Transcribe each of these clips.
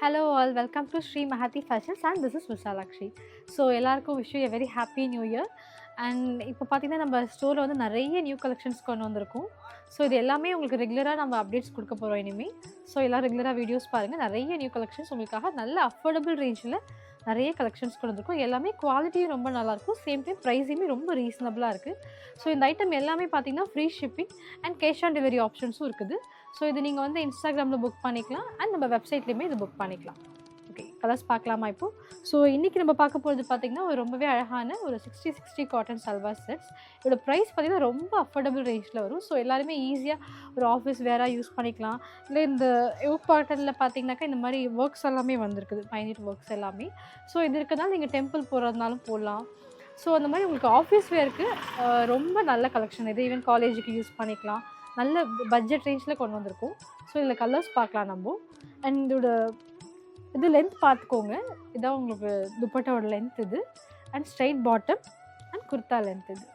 Hello all, welcome to Sri Mahati Fashions and this is Vishalakshi. So எல்லாருக்கும் wish you a very happy new year. And இப்போ பார்த்தீங்கன்னா நம்ம ஸ்டோரில் வந்து நிறைய நியூ கலெக்ஷன்ஸ் கொண்டு வந்திருக்கோம். ஸோ இது எல்லாமே உங்களுக்கு ரெகுலராக நம்ம அப்டேட்ஸ் கொடுக்க போகிறோம் இனிமேல். ஸோ எல்லாம் ரெகுலராக வீடியோஸ் பாருங்கள். நிறைய நியூ கலெக்ஷன்ஸ் உங்களுக்காக நல்ல அஃபோர்டபுள் ரேஞ்சில் நிறைய கலெக்ஷன்ஸ் கொண்டு வந்திருக்கும். எல்லாமே குவாலிட்டியும் ரொம்ப நல்லாயிருக்கும், சேம் டைம் ப்ரைஸுமே ரொம்ப ரீசனபிளாக இருக்குது. ஸோ இந்த ஐட்டம் எல்லாமே பார்த்தீங்கன்னா free shipping and cash on delivery ஆப்ஷன்ஸும் இருக்குது. ஸோ இது நீங்கள் வந்து இன்ஸ்டாகிராமில் புக் பண்ணிக்கலாம் அண்ட் நம்ம வெப்சைட்லேயுமே இது புக் பண்ணிக்கலாம். ஓகே, கலர்ஸ் பார்க்கலாமா இப்போது? ஸோ இன்றைக்கி நம்ம பார்க்க போகிறது பார்த்திங்கன்னா ஒரு ரொம்பவே அழகான ஒரு 60 காட்டன் சல்வார் செட்ஸ். இதோட ப்ரைஸ் பார்த்திங்கன்னா ரொம்ப அஃபோர்டபுள் ரேஞ்சில் வரும். ஸோ எல்லாருமே ஈஸியாக ஒரு ஆஃபீஸ் வேராக யூஸ் பண்ணிக்கலாம். இல்லை இந்த யோக் காட்டனில் பார்த்திங்கனாக்கா இந்த மாதிரி ஒர்க்ஸ் எல்லாமே வந்திருக்குது, மைனியூட் ஒர்க்ஸ் எல்லாமே. ஸோ இது இருக்கிறதுனால நீங்கள் டெம்பிள் போகிறதுனாலும் போடலாம். ஸோ அந்த மாதிரி உங்களுக்கு ஆஃபீஸ் வேருக்கு ரொம்ப நல்ல கலெக்ஷன் இது. ஈவன் காலேஜுக்கு யூஸ் பண்ணிக்கலாம். நல்ல பட்ஜெட் ரேஞ்சில் கொண்டு வந்திருக்கும். ஸோ இதில் கலர்ஸ் பார்க்கலாம் நம்ம. அண்ட் இதோட இது லென்த் பார்த்துக்கோங்க. இதான் உங்களுக்கு துப்பட்டாவோட லென்த் இது. And straight bottom and kurta length இது.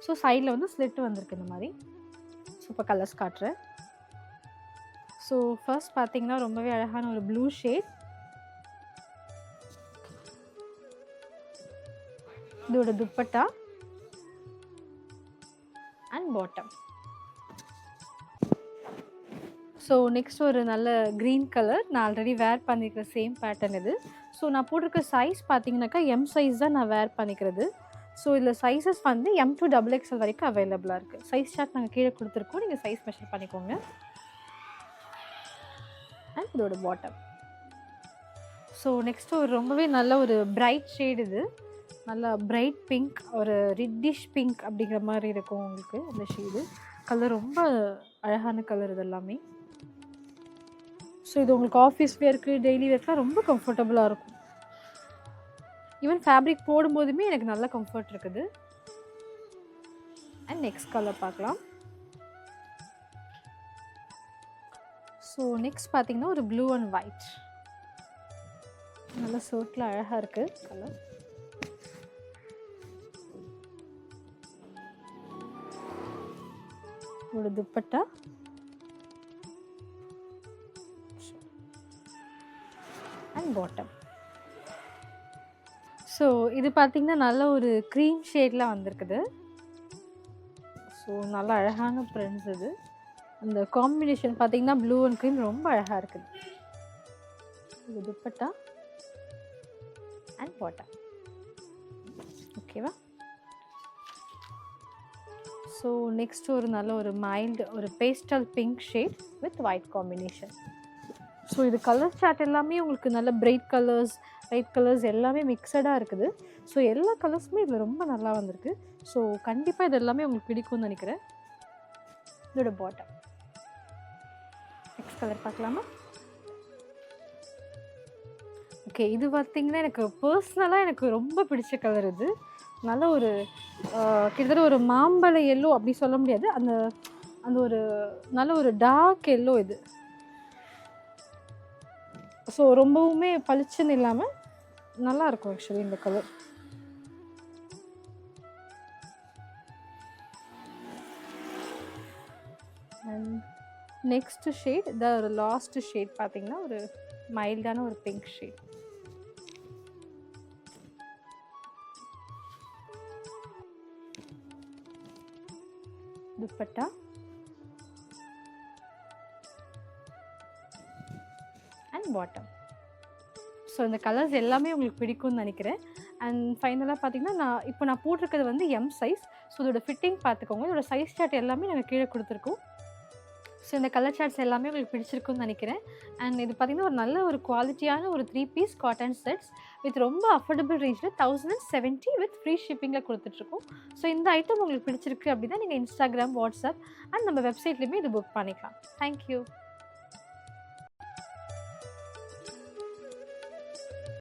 ஸோ சைடில் வந்து ஸ்லிட் வந்திருக்கு இந்த மாதிரி. சூப்பர் கலர்ஸ் காட்டுறேன். ஸோ ஃபர்ஸ்ட் பார்த்தீங்கன்னா ரொம்பவே அழகான ஒரு ப்ளூ ஷேட். இதோட dupatta and bottom. So next ஒரு நல்ல க்ரீன் கலர். நான் ஆல்ரெடி வேர் பண்ணியிருக்கிற சேம் பேட்டர்ன் இது. ஸோ நான் போட்டிருக்க சைஸ் பார்த்தீங்கன்னாக்கா எம் சைஸ் தான் நான் வேர் பண்ணிக்கிறது. ஸோ இதில் சைஸஸ் வந்து M to XXL வரைக்கும் அவைலபிளாக இருக்குது. சைஸ் சார்ட் நாங்கள் கீழே கொடுத்துருக்கோம், நீங்கள் சைஸ் மெஷர் பண்ணிக்கோங்க. அண்ட் இதோட பாட்டம். ஸோ நெக்ஸ்ட்டு ஒரு ரொம்பவே நல்ல ஒரு பிரைட் ஷேட் இது. நல்லா பிரைட் பிங்க், ஒரு ரெட்டிஷ் பிங்க் அப்படிங்கிற மாதிரி இருக்கும் உங்களுக்கு இந்த ஷேடு. கலர் ரொம்ப அழகான கலர் இது எல்லாமே. ஸோ இது உங்களுக்கு ஆஃபீஸ் வேர்க்கு டெய்லி வேர்க்கெலாம் ரொம்ப கம்ஃபர்டபுளாக இருக்கும். ஈவன் ஃபேப்ரிக் போடும்போதுமே எனக்கு நல்ல கம்ஃபர்ட் இருக்குது. அண்ட் நெக்ஸ்ட் கலர் பார்க்கலாம். ஸோ நெக்ஸ்ட் பார்த்தீங்கன்னா ஒரு ப்ளூ அண்ட் ஒயிட். நல்ல சர்ட்டில் அழகாக இருக்குது கலர். ஒரு துப்பட்டா அண்ட் பாட்டம். ஸோ இது பார்த்திங்கன்னா நல்ல ஒரு க்ரீம் ஷேடில் வந்திருக்குது. ஸோ நல்லா அழகான பிரிண்ட்ஸ் இது. அந்த காம்பினேஷன் பார்த்திங்கன்னா ப்ளூ அண்ட் க்ரீம் ரொம்ப அழகாக இருக்குது. இது துப்பட்டா அண்ட் பாட்டம். ஓகேவா? ஸோ நெக்ஸ்ட் ஒரு நல்ல ஒரு மைல்டு ஒரு pastel pink shade with white combination. So இது கலர் சார்ட் எல்லாமே உங்களுக்கு நல்ல பிரைட் கலர்ஸ், லைட் கலர்ஸ் எல்லாமே மிக்சடாக இருக்குது. ஸோ எல்லா கலர்ஸுமே இதில் ரொம்ப நல்லா வந்திருக்கு. ஸோ கண்டிப்பாக இது எல்லாமே உங்களுக்கு பிடிக்கும்னு நினைக்கிறேன். இதோட பாட்டம். நெக்ஸ்ட் கலர் பார்க்கலாமா? ஓகே, இது பார்த்திங்கன்னா எனக்கு பர்சனலாக எனக்கு ரொம்ப பிடிச்ச கலர் இது. நல்ல ஒரு கிட்டத்தட்ட ஒரு மாம்பழ எல்லோ அப்படி சொல்ல முடியாது, அந்த அந்த ஒரு நல்ல ஒரு டார்க் எல்லோ இது. ஸோ ரொம்பவுமே பளிச்சுன்னு இல்லாமல் நல்லாயிருக்கும் ஆக்சுவலி இந்த கலர். அண்ட் நெக்ஸ்ட் ஷேட் த ஒரு லாஸ்ட் ஷேட் பார்த்திங்கன்னா ஒரு மைல்டான ஒரு pink shade. Dupatta and bottom. So இந்த கலர்ஸ் எல்லாமே உங்களுக்கு பிடிக்கும்னு நினைக்கிறேன். அண்ட் ஃபைனலாக பார்த்தீங்கன்னா நான் போட்டிருக்கிறது வந்து எம் சைஸ். ஸோ இதோட ஃபிட்டிங் பார்த்துக்கோங்க. இதோட சைஸ் சார்ட் எல்லாமே நாங்கள் கீழே கொடுத்துருக்கோம். ஸோ இந்த கலர் சார்ட்ஸ் எல்லாமே உங்களுக்கு பிடிச்சிருக்குன்னு நினைக்கிறேன். அண்ட் இது பார்த்திங்கன்னா ஒரு நல்ல ஒரு குவாலிட்டியான ஒரு 3 பீஸ் காட்டன் செட்ஸ் வித் ரொம்ப அஃபோர்டபுள் ரேஞ்சில் 1070 வித் ஃப்ரீ ஷிப்பிங்கில் கொடுத்துட்ருக்கோம். ஸோ இந்த ஐட்டம் உங்களுக்கு பிடிச்சிருக்கு அப்படின்னா நீங்கள் இன்ஸ்டாகிராம், வாட்ஸ்அப் அண்ட் நம்ம வெப்சைட்லேயுமே இது புக் பண்ணிக்கலாம். தேங்க்யூ.